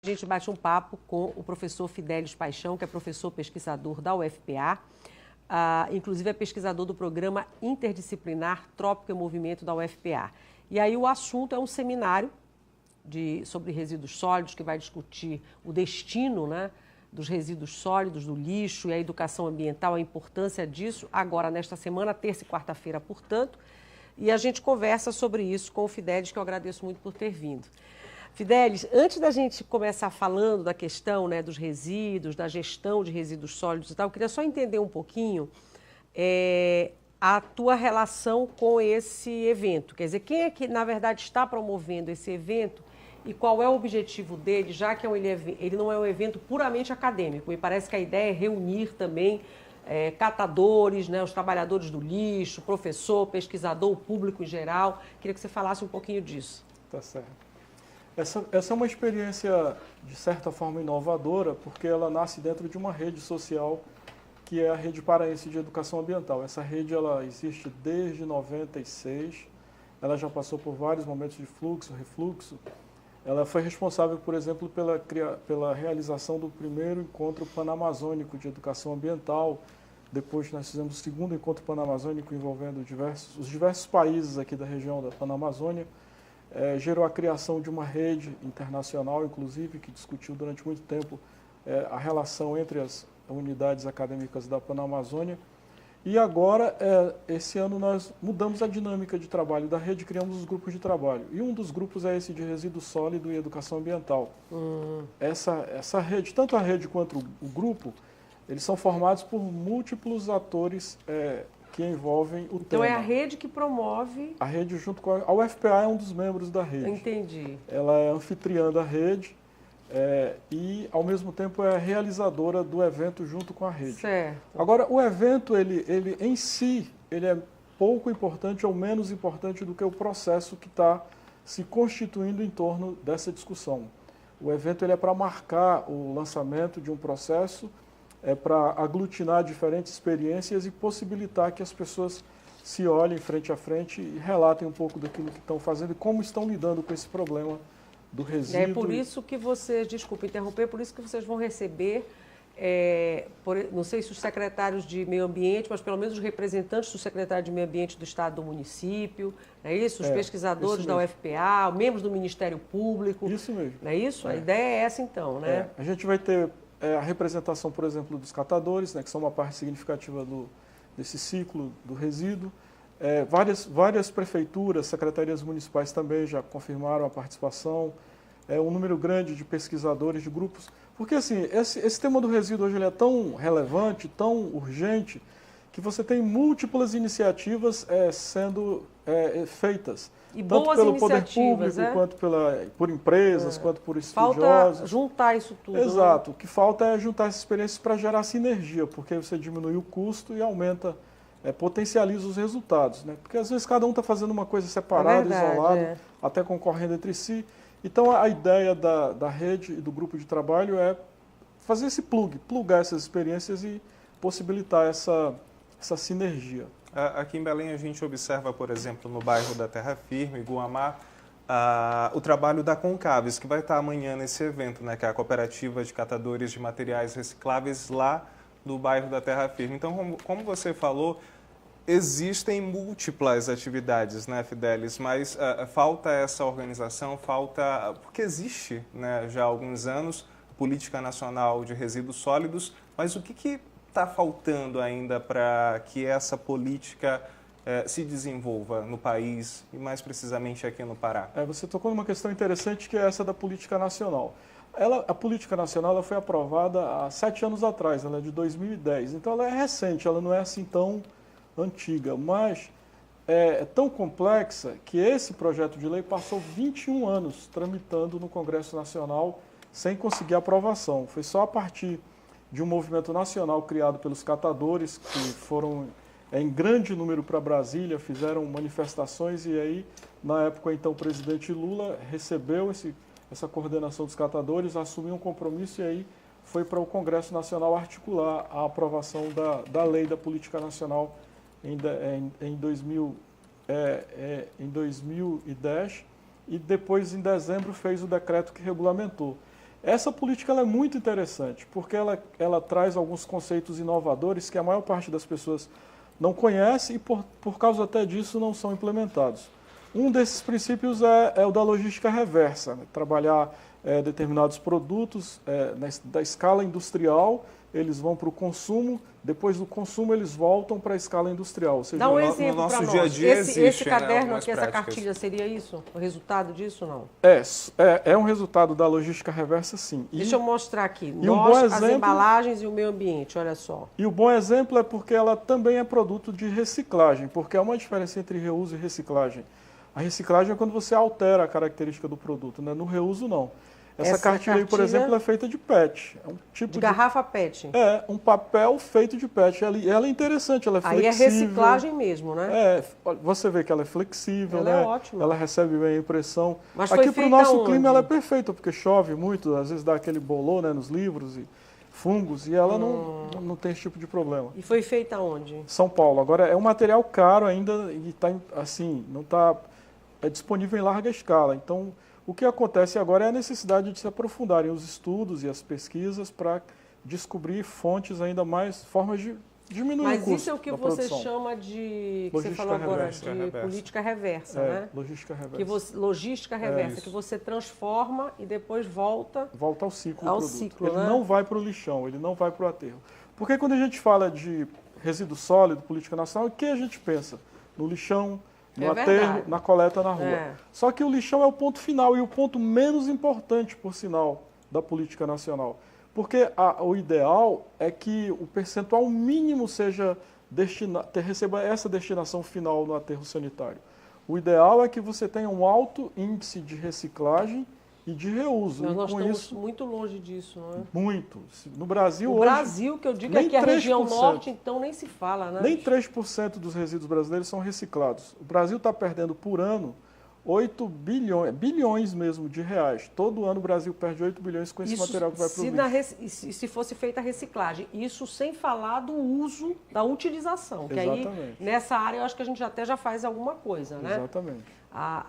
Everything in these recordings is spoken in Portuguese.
A gente bate um papo com o professor Fidelis Paixão, que é professor pesquisador da UFPA, inclusive é pesquisador do programa interdisciplinar Trópico em Movimento da UFPA. E aí o assunto é um seminário sobre resíduos sólidos, que vai discutir o destino, né, dos resíduos sólidos, do lixo e a educação ambiental, a importância disso, agora nesta semana, terça e quarta-feira, portanto. E a gente conversa sobre isso com o Fidelis, que eu agradeço muito por ter vindo. Fidelis, antes da gente começar falando da questão, né, dos resíduos, da gestão de resíduos sólidos e tal, eu queria só entender um pouquinho a tua relação com esse evento. Quer dizer, quem é que, na verdade, está promovendo esse evento e qual é o objetivo dele, já que ele não é um evento puramente acadêmico. Me parece que a ideia é reunir também catadores, né, os trabalhadores do lixo, professor, pesquisador, o público em geral. Queria que você falasse um pouquinho disso. Tá certo. Essa é uma experiência, de certa forma, inovadora, porque ela nasce dentro de uma rede social, que é a Rede Paraense de Educação Ambiental. Essa rede ela existe desde 96, ela já passou por vários momentos de fluxo, refluxo. Ela foi responsável, por exemplo, pela realização do primeiro encontro panamazônico de educação ambiental. Depois nós fizemos o segundo encontro panamazônico envolvendo os diversos países aqui da região da Panamazônia. Gerou a criação de uma rede internacional, inclusive, que discutiu durante muito tempo a relação entre as unidades acadêmicas da Panamazônia. E agora, esse ano, nós mudamos a dinâmica de trabalho da rede, criamos os grupos de trabalho. E um dos grupos é esse de resíduo sólido e educação ambiental. Essa rede, tanto a rede quanto o grupo, eles são formados por múltiplos atores que envolvem o tema. Então é a rede que promove... A rede junto com a UFPA é um dos membros da rede. Entendi. Ela é anfitriã da rede e, ao mesmo tempo, é realizadora do evento junto com a rede. Certo. Agora, o evento, ele em si, ele é pouco importante ou menos importante do que o processo que está se constituindo em torno dessa discussão. O evento ele é para marcar o lançamento de um processo, é para aglutinar diferentes experiências e possibilitar que as pessoas se olhem frente a frente e relatem um pouco daquilo que estão fazendo e como estão lidando com esse problema do resíduo. É por isso que vocês, desculpa interromper, por isso que vocês vão receber, não sei se os secretários de meio ambiente, mas pelo menos os representantes do secretário de meio ambiente do estado do município, não é isso? Os pesquisadores da UFPA, membros do Ministério Público. Isso mesmo. Não é isso? A ideia é essa então, né? A gente vai ter a representação, por exemplo, dos catadores, né, que são uma parte significativa desse ciclo do resíduo. Várias prefeituras, secretarias municipais também já confirmaram a participação. Um número grande de pesquisadores, de grupos. Porque assim, esse tema do resíduo hoje ele é tão relevante, tão urgente, que você tem múltiplas iniciativas sendo feitas. E tanto boas pelo poder iniciativas, público, quanto por empresas, quanto por estudiosos. Falta juntar isso tudo. Exato. Né? O que falta é juntar essas experiências para gerar sinergia, porque aí você diminui o custo e aumenta, potencializa os resultados. Né? Porque às vezes cada um está fazendo uma coisa separada, isolado, até concorrendo entre si. Então a ideia da rede e do grupo de trabalho é fazer esse plugar essas experiências e possibilitar essa sinergia. Aqui em Belém a gente observa, por exemplo, no bairro da Terra Firme, Guamá, o trabalho da Concaves, que vai estar amanhã nesse evento, né, que é a cooperativa de catadores de materiais recicláveis lá no bairro da Terra Firme. Então, como você falou, existem múltiplas atividades, né, Fidelis, mas falta essa organização, porque existe, né, já há alguns anos, Política Nacional de Resíduos Sólidos, mas o que está faltando ainda para que essa política se desenvolva no país e mais precisamente aqui no Pará? Você tocou numa questão interessante que é essa da política nacional. A política nacional ela foi aprovada há 7 anos atrás, ela é de 2010, então ela é recente, ela não é assim tão antiga, mas é tão complexa que esse projeto de lei passou 21 anos tramitando no Congresso Nacional sem conseguir aprovação. Foi só a partir de um movimento nacional criado pelos catadores, que foram em grande número para Brasília, fizeram manifestações e aí, na época, então, o presidente Lula recebeu essa coordenação dos catadores, assumiu um compromisso e aí foi para o Congresso Nacional articular a aprovação da lei da política nacional em 2010 e depois, em dezembro, fez o decreto que regulamentou. Essa política ela é muito interessante, porque ela traz alguns conceitos inovadores que a maior parte das pessoas não conhece e, por causa até disso, não são implementados. Um desses princípios é o da logística reversa, né? Trabalhar determinados produtos da escala industrial, eles vão para o consumo, depois do consumo eles voltam para a escala industrial. Ou seja, dá um exemplo para nós. Dia a dia esse caderno aqui, essa cartilha, seria isso? O resultado disso, não? É um resultado da logística reversa, sim. Deixa eu mostrar aqui. As embalagens e o meio ambiente, olha só. E o bom exemplo é porque ela também é produto de reciclagem, porque há uma diferença entre reuso e reciclagem. A reciclagem é quando você altera a característica do produto, né? No reuso, não. Essa cartilha aí, por exemplo, é feita de PET. É um tipo de garrafa PET. É, um papel feito de PET. Ela é interessante, ela é flexível. Aí é reciclagem mesmo, né? Você vê que ela é flexível, ela né? É ótima. Ela recebe bem a impressão. Mas aqui para o nosso onde? clima ela é perfeita, porque chove muito, às vezes dá aquele bolor, né, nos livros e fungos, e ela não tem esse tipo de problema. E foi feita onde? São Paulo. Agora, é um material caro ainda e tá, assim, não está disponível em larga escala. Então, o que acontece agora é a necessidade de se aprofundarem os estudos e as pesquisas para descobrir fontes ainda mais, formas de diminuir o custo. Mas isso é o que você chama de, que você falou agora, de política reversa, né? Logística reversa. Logística reversa, que você transforma e depois volta ao ciclo ao do produto. Ciclo, ele né? não vai para o lixão, ele não vai para o aterro. Porque quando a gente fala de resíduo sólido, política nacional, o que a gente pensa? No lixão, no aterro, na coleta na rua. Só que o lixão é o ponto final e o ponto menos importante, por sinal, da política nacional. Porque o ideal é que o percentual mínimo receba essa destinação final no aterro sanitário. O ideal é que você tenha um alto índice de reciclagem e de reuso. Nós estamos muito longe disso, não é? Muito. No Brasil hoje... O Brasil, que eu digo, aqui a região norte, então nem se fala, né? Nem 3% dos resíduos brasileiros são reciclados. O Brasil está perdendo por ano 8 bilhões mesmo de reais. Todo ano o Brasil perde 8 bilhões com esse material que vai para o lixo. Se fosse feita a reciclagem, isso sem falar do uso, da utilização. Que Exatamente. Aí, nessa área, eu acho que a gente até já faz alguma coisa, né? Exatamente.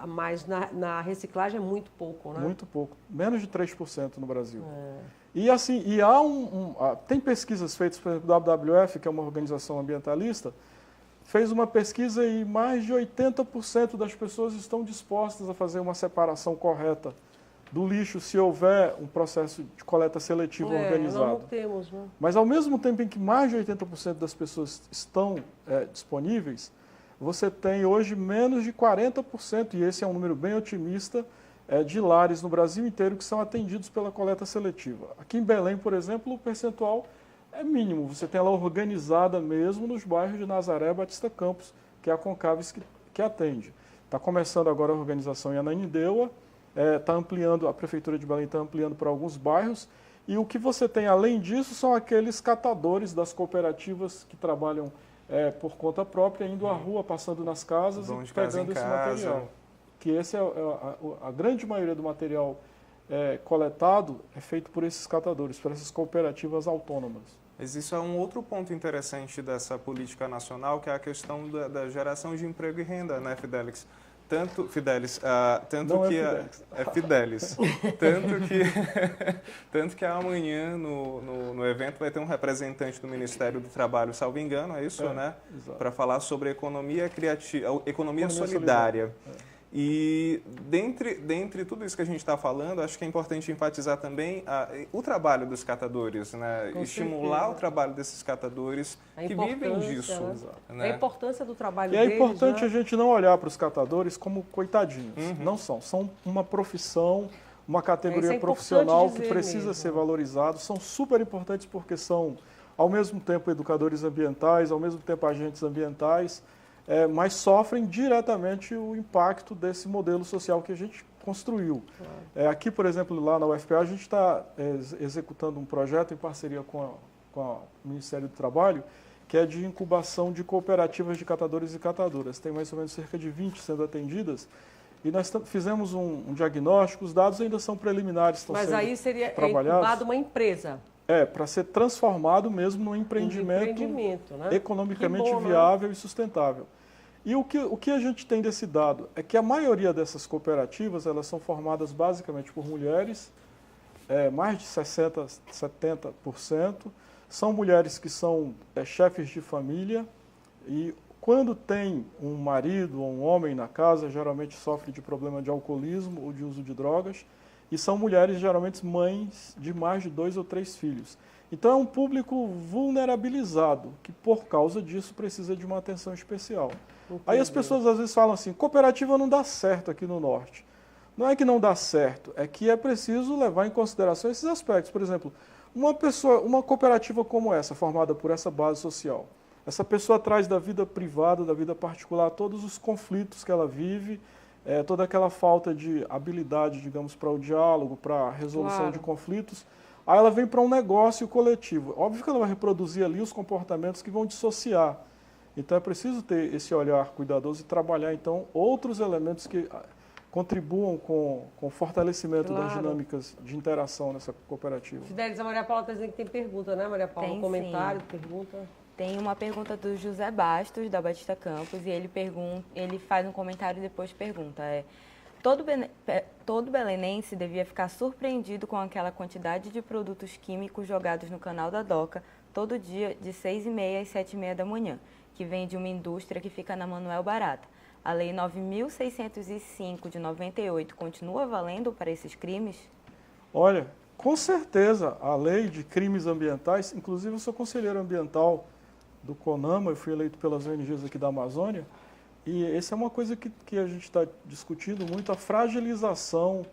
Mas na reciclagem é muito pouco, né? Muito pouco. Menos de 3% no Brasil. E assim, há tem pesquisas feitas, por exemplo, do WWF, que é uma organização ambientalista, fez uma pesquisa e mais de 80% das pessoas estão dispostas a fazer uma separação correta do lixo se houver um processo de coleta seletiva organizado. Nós não temos, né? Mas ao mesmo tempo em que mais de 80% das pessoas estão disponíveis, você tem hoje menos de 40%, e esse é um número bem otimista, de lares no Brasil inteiro que são atendidos pela coleta seletiva. Aqui em Belém, por exemplo, o percentual é mínimo. Você tem ela organizada mesmo nos bairros de Nazaré, Batista Campos, que é a Concaves que atende. Está começando agora a organização em Ananindeua, a Prefeitura de Belém está ampliando para alguns bairros, e o que você tem além disso são aqueles catadores das cooperativas que trabalham por conta própria, indo à rua, passando nas casas e pegando esse material. Que esse a grande maioria do material coletado é feito por esses catadores, por essas cooperativas autônomas. Mas isso é um outro ponto interessante dessa política nacional, que é a questão da geração de emprego e renda, né, Fidelis? Fidelis. Tanto que amanhã no evento vai ter um representante do Ministério do Trabalho, salvo engano, é isso, né? Para falar sobre economia solidária. E dentre tudo isso que a gente está falando, acho que é importante enfatizar também o trabalho dos catadores, né? Estimular o trabalho desses catadores que vivem disso. Né? A importância do trabalho deles. E é importante a gente não olhar para os catadores como coitadinhos. Não são. São uma profissão, uma categoria profissional que precisa ser valorizado. São super importantes porque são, ao mesmo tempo, educadores ambientais, ao mesmo tempo, agentes ambientais, mas sofrem diretamente o impacto desse modelo social que a gente construiu. Aqui, por exemplo, lá na UFPA, a gente está executando um projeto em parceria com o Ministério do Trabalho, que é de incubação de cooperativas de catadores e catadoras. Tem mais ou menos cerca de 20 sendo atendidas. E nós fizemos um diagnóstico, os dados ainda são preliminares, estão sendo trabalhados. Mas aí seria incubado uma empresa? Para ser transformado mesmo num empreendimento né? economicamente viável e sustentável. E o que a gente tem desse dado é que a maioria dessas cooperativas elas são formadas basicamente por mulheres mais de 60%, 70%, são mulheres que são chefes de família e quando tem um marido ou um homem na casa, geralmente sofre de problema de alcoolismo ou de uso de drogas, e são mulheres geralmente mães de mais de 2 ou 3 filhos. Então é um público vulnerabilizado, que por causa disso precisa de uma atenção especial. Entendi. Aí as pessoas às vezes falam assim, cooperativa não dá certo aqui no Norte. Não é que não dá certo, é que é preciso levar em consideração esses aspectos. Por exemplo, uma cooperativa como essa, formada por essa base social, essa pessoa traz da vida privada, da vida particular, todos os conflitos que ela vive, toda aquela falta de habilidade, digamos, para o diálogo, para a resolução de conflitos. Aí ela vem para um negócio coletivo. Óbvio que ela vai reproduzir ali os comportamentos que vão dissociar. Então é preciso ter esse olhar cuidadoso e trabalhar, então, outros elementos que contribuam com o fortalecimento das dinâmicas de interação nessa cooperativa. Fidelis, a Maria Paula está dizendo que tem pergunta, né, Maria Paula? Tem, comentário, sim. Pergunta. Tem uma pergunta do José Bastos, da Batista Campos, e ele faz um comentário e depois pergunta. Todo belenense devia ficar surpreendido com aquela quantidade de produtos químicos jogados no canal da Doca todo dia de 6h30 às 7h30 da manhã, que vem de uma indústria que fica na Manuel Barata. A Lei 9.605 de 98 continua valendo para esses crimes? Olha, com certeza, a lei de crimes ambientais, inclusive eu sou conselheiro ambiental do CONAMA, eu fui eleito pelas ONGs aqui da Amazônia, e essa é uma coisa que a gente está discutindo muito, a fragilização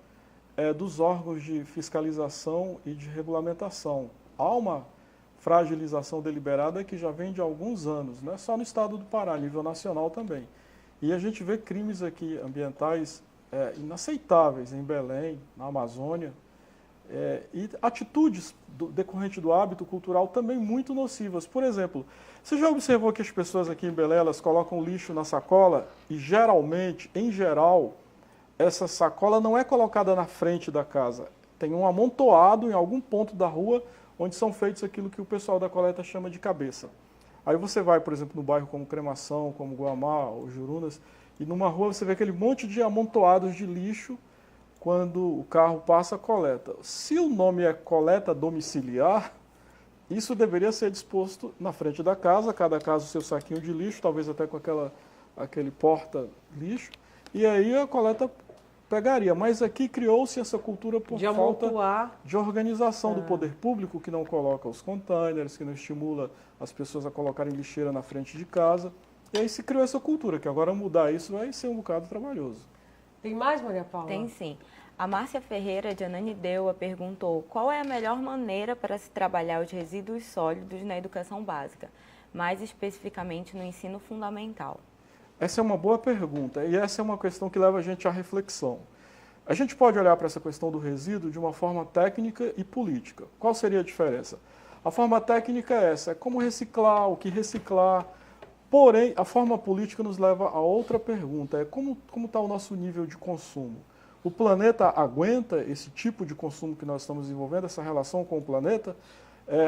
dos órgãos de fiscalização e de regulamentação. Há uma fragilização deliberada que já vem de alguns anos, não é só no estado do Pará, a nível nacional também. E a gente vê crimes aqui ambientais inaceitáveis em Belém, na Amazônia, e atitudes decorrentes do hábito cultural também muito nocivas. Por exemplo, você já observou que as pessoas aqui em Belém, elas colocam lixo na sacola e geralmente, em geral, essa sacola não é colocada na frente da casa. Tem um amontoado em algum ponto da rua onde são feitos aquilo que o pessoal da coleta chama de cabeça. Aí você vai, por exemplo, no bairro como Cremação, como Guamá ou Jurunas, e numa rua você vê aquele monte de amontoados de lixo quando o carro passa a coleta. Se o nome é coleta domiciliar, isso deveria ser disposto na frente da casa, cada casa o seu saquinho de lixo, talvez até com aquele porta-lixo, e aí a coleta pegaria. Mas aqui criou-se essa cultura por falta de organização do poder público, que não coloca os containers, que não estimula as pessoas a colocarem lixeira na frente de casa. E aí se criou essa cultura, que agora mudar isso vai ser um bocado trabalhoso. Tem mais, Maria Paula? Tem sim. A Márcia Ferreira, de Ananindeua, perguntou qual é a melhor maneira para se trabalhar os resíduos sólidos na educação básica, mais especificamente no ensino fundamental. Essa é uma boa pergunta e essa é uma questão que leva a gente à reflexão. A gente pode olhar para essa questão do resíduo de uma forma técnica e política. Qual seria a diferença? A forma técnica é essa, é como reciclar, o que reciclar. Porém, a forma política nos leva a outra pergunta, é como está o nosso nível de consumo? O planeta aguenta esse tipo de consumo que nós estamos desenvolvendo, essa relação com o planeta?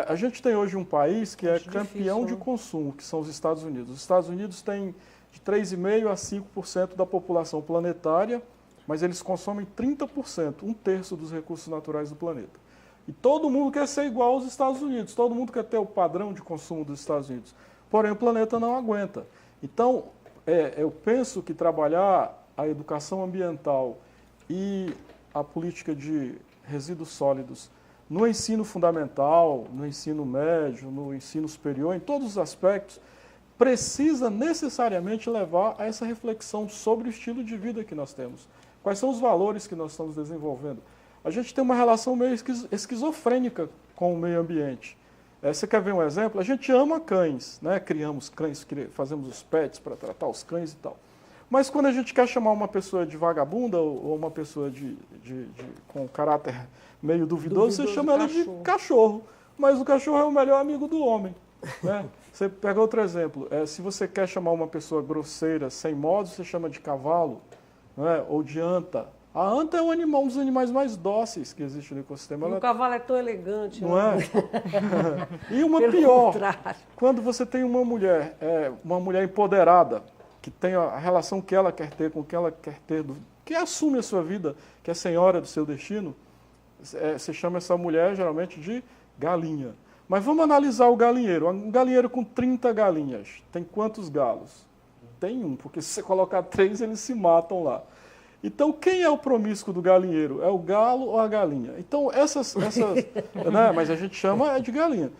A gente tem hoje um país que é campeão de consumo, que são os Estados Unidos. Os Estados Unidos têm de 3,5% a 5% da população planetária, mas eles consomem 30%, 1/3 dos recursos naturais do planeta. E todo mundo quer ser igual aos Estados Unidos, todo mundo quer ter o padrão de consumo dos Estados Unidos. Porém, o planeta não aguenta. Então, eu penso que trabalhar a educação ambiental e a política de resíduos sólidos no ensino fundamental, no ensino médio, no ensino superior, em todos os aspectos, precisa necessariamente levar a essa reflexão sobre o estilo de vida que nós temos. Quais são os valores que nós estamos desenvolvendo? A gente tem uma relação meio esquizofrênica com o meio ambiente. Você quer ver um exemplo? A gente ama cães, né? Criamos cães, fazemos os pets para tratar os cães e tal. Mas quando a gente quer chamar uma pessoa de vagabunda ou uma pessoa com caráter meio duvidoso, você chama ela de cachorro. Mas o cachorro é o melhor amigo do homem. Né? Você pega outro exemplo. Se você quer chamar uma pessoa grosseira, sem modos, você chama de cavalo, né? Ou de anta. A anta é um dos animais mais dóceis que existe no ecossistema. O cavalo é tão elegante. Não é? E uma pior, quando você tem uma mulher empoderada, que tem a relação que ela quer ter com o que ela quer ter, que assume a sua vida, que é senhora do seu destino, você chama essa mulher geralmente de galinha. Mas vamos analisar o galinheiro. Um galinheiro com 30 galinhas, tem quantos galos? Tem um, porque se você colocar 3, eles se matam lá. Então, quem é o promíscuo do galinheiro? É o galo ou a galinha? Então, né, mas a gente chama de galinha.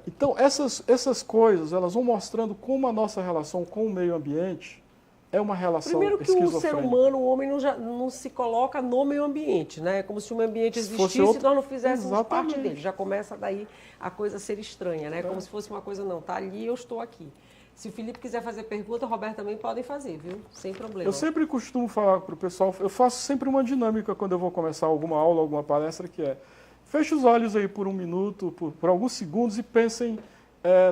Então, essas coisas, elas vão mostrando como a nossa relação com o meio ambiente é uma relação esquizofrênica. Primeiro que o ser humano, o homem, não se coloca no meio ambiente, né? É como se o meio ambiente existisse e nós não fizéssemos parte dele. Já começa daí a coisa ser estranha, né? Como se fosse uma coisa, não, tá ali, eu estou aqui. Se o Felipe quiser fazer pergunta, o Roberto também podem fazer, viu? Sem problema. Eu sempre costumo falar para o pessoal, eu faço sempre uma dinâmica quando eu vou começar alguma aula, alguma palestra, que é, feche os olhos aí por um minuto, por alguns segundos e pensem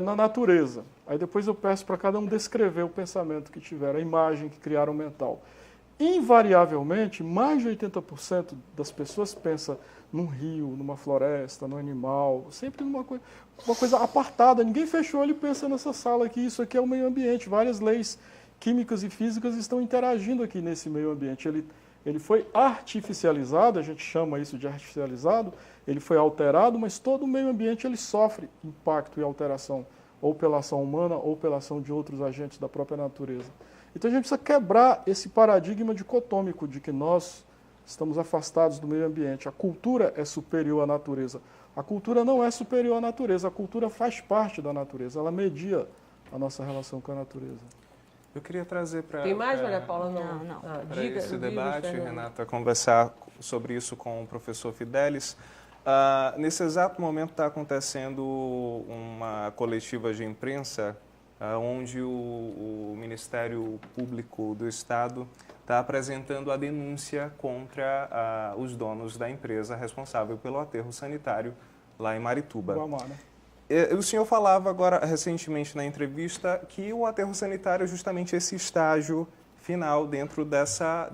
na natureza. Aí depois eu peço para cada um descrever o pensamento que tiveram, a imagem que criaram mental. Invariavelmente, mais de 80% das pessoas pensa num rio, numa floresta, num animal, sempre numa uma coisa apartada. Ninguém fechou, ele pensa nessa sala aqui, isso aqui é o meio ambiente. Várias leis químicas e físicas estão interagindo aqui nesse meio ambiente. Ele foi artificializado, a gente chama isso de artificializado, ele foi alterado, mas todo o meio ambiente ele sofre impacto e alteração, ou pela ação humana, ou pela ação de outros agentes da própria natureza. Então a gente precisa quebrar esse paradigma dicotômico de que nós estamos afastados do meio ambiente. A cultura é superior à natureza. A cultura não é superior à natureza, a cultura faz parte da natureza, ela media a nossa relação com a natureza. Eu queria trazer para... Tem mais, Maria Paula? Não. Para esse debate, Renata, conversar sobre isso com o professor Fidelis. Nesse exato momento está acontecendo uma coletiva de imprensa onde o Ministério Público do Estado está apresentando a denúncia contra os donos da empresa responsável pelo aterro sanitário lá em Marituba. O senhor falava agora recentemente na entrevista que o aterro sanitário é justamente esse estágio final dentro dessa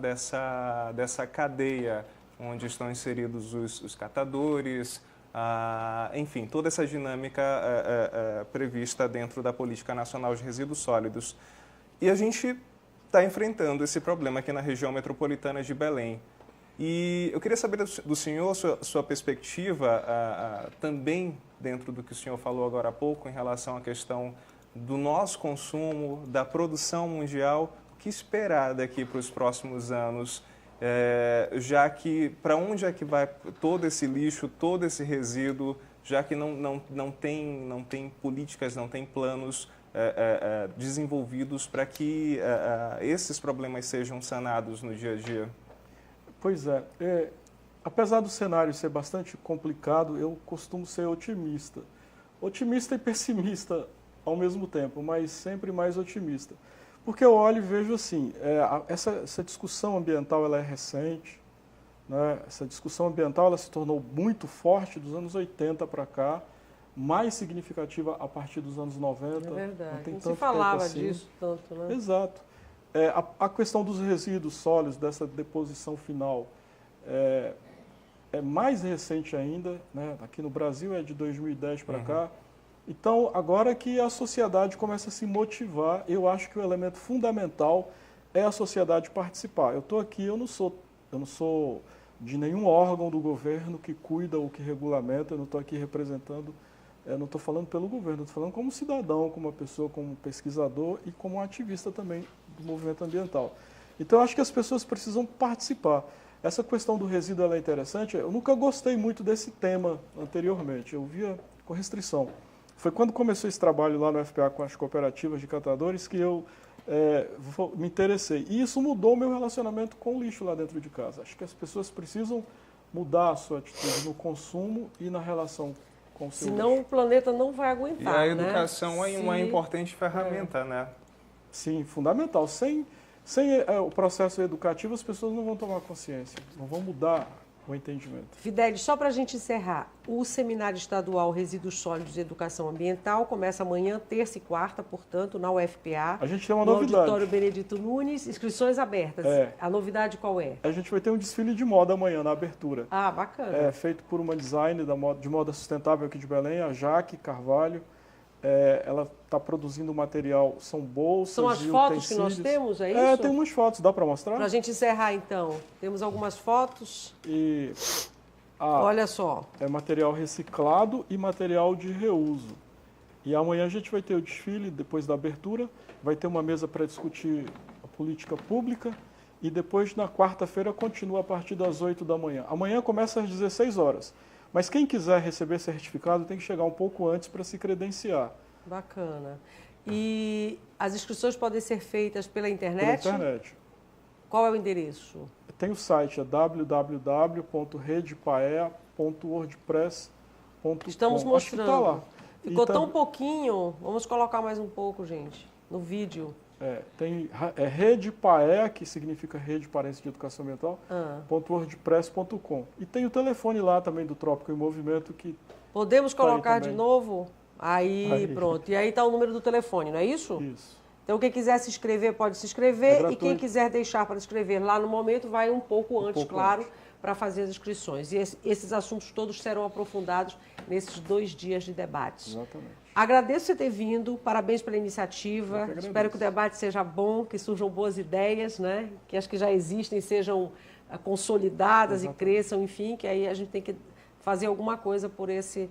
cadeia onde estão inseridos os catadores, enfim, toda essa dinâmica prevista dentro da Política Nacional de Resíduos Sólidos. E a gente está enfrentando esse problema aqui na região metropolitana de Belém. E eu queria saber do senhor, sua perspectiva, também dentro do que o senhor falou agora há pouco, em relação à questão do nosso consumo, da produção mundial, o que esperar daqui para os próximos anos, já que para onde é que vai todo esse lixo, todo esse resíduo, já que não tem políticas, não tem planos desenvolvidos para que esses problemas sejam sanados no dia a dia? Pois é. Apesar do cenário ser bastante complicado, eu costumo ser otimista. Otimista e pessimista ao mesmo tempo, mas sempre mais otimista. Porque eu olho e vejo assim, essa discussão ambiental ela é recente, né? Essa discussão ambiental ela se tornou muito forte dos anos 80 para cá, mais significativa a partir dos anos 90. É verdade, não tem não tanto se falava assim. disso tanto, né? Exato. A questão dos resíduos sólidos, dessa deposição final, é mais recente ainda, né? Aqui no Brasil é de 2010 para cá. Então, agora que a sociedade começa a se motivar, eu acho que o elemento fundamental é a sociedade participar. Eu estou aqui, eu não sou de nenhum órgão do governo que cuida ou que regulamenta, eu não estou aqui representando, não estou falando pelo governo, estou falando como cidadão, como uma pessoa, como pesquisador e como um ativista também do movimento ambiental. Então, eu acho que as pessoas precisam participar. Essa questão do resíduo ela é interessante. Eu nunca gostei muito desse tema anteriormente, eu via com restrição. Foi quando começou esse trabalho lá no FPA com as cooperativas de catadores que eu me interessei. E isso mudou o meu relacionamento com o lixo lá dentro de casa. Acho que as pessoas precisam mudar a sua atitude no consumo e na relação com o seu lixo. Senão o planeta não vai aguentar, E a educação é uma importante ferramenta, né? Sim, fundamental. Sem o processo educativo, as pessoas não vão tomar consciência, não vão mudar o entendimento. Fidelis, só para a gente encerrar, o Seminário Estadual Resíduos Sólidos e Educação Ambiental começa amanhã, terça e quarta, portanto, na UFPA. A gente tem uma no novidade. Auditório Benedito Nunes, inscrições abertas. A novidade qual é? A gente vai ter um desfile de moda amanhã, na abertura. Ah, bacana. Feito por uma designer de moda sustentável aqui de Belém, a Jaque Carvalho. Ela está produzindo material, são bolsas. São as e fotos que utensílios. nós temos, é isso? Tem umas fotos, dá para mostrar? Para a gente encerrar, então, temos algumas fotos. E Olha só. É material reciclado e material de reuso. E amanhã a gente vai ter o desfile, depois da abertura, vai ter uma mesa para discutir a política pública e depois na quarta-feira continua a partir das 8 da manhã. Amanhã começa às 16 horas. Mas quem quiser receber certificado tem que chegar um pouco antes para se credenciar. Bacana. E as inscrições podem ser feitas pela internet? Pela internet. Qual é o endereço? Tem o site, é www.redepaea.wordpress.com. Estamos mostrando. Acho que tá lá. Ficou tão pouquinho, vamos colocar mais um pouco, gente, no vídeo. Tem Rede Paea, que significa Rede Paraense de Educação Ambiental, .wordpress.com. E tem o telefone lá também do Trópico em Movimento. Que podemos colocar de também. novo? Aí, pronto. E aí está o número do telefone, não é isso? Isso. Então, quem quiser se inscrever, pode se inscrever. E quem quiser deixar para se inscrever lá no momento, vai um pouco antes, claro, para fazer as inscrições. E esses assuntos todos serão aprofundados nesses 2 dias de debates. Exatamente. Agradeço você ter vindo, parabéns pela iniciativa. Espero que o debate seja bom, que surjam boas ideias, né? Que as que já existem sejam consolidadas. Exatamente. E cresçam, enfim, que aí a gente tem que fazer alguma coisa por esse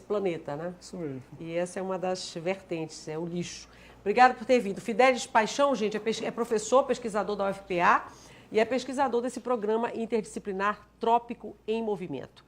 planeta, né? Isso mesmo. E essa é uma das vertentes, é o lixo. Obrigado por ter vindo. Fidelis Paixão, gente, é professor, pesquisador da UFPA e é pesquisador desse programa interdisciplinar Trópico em Movimento.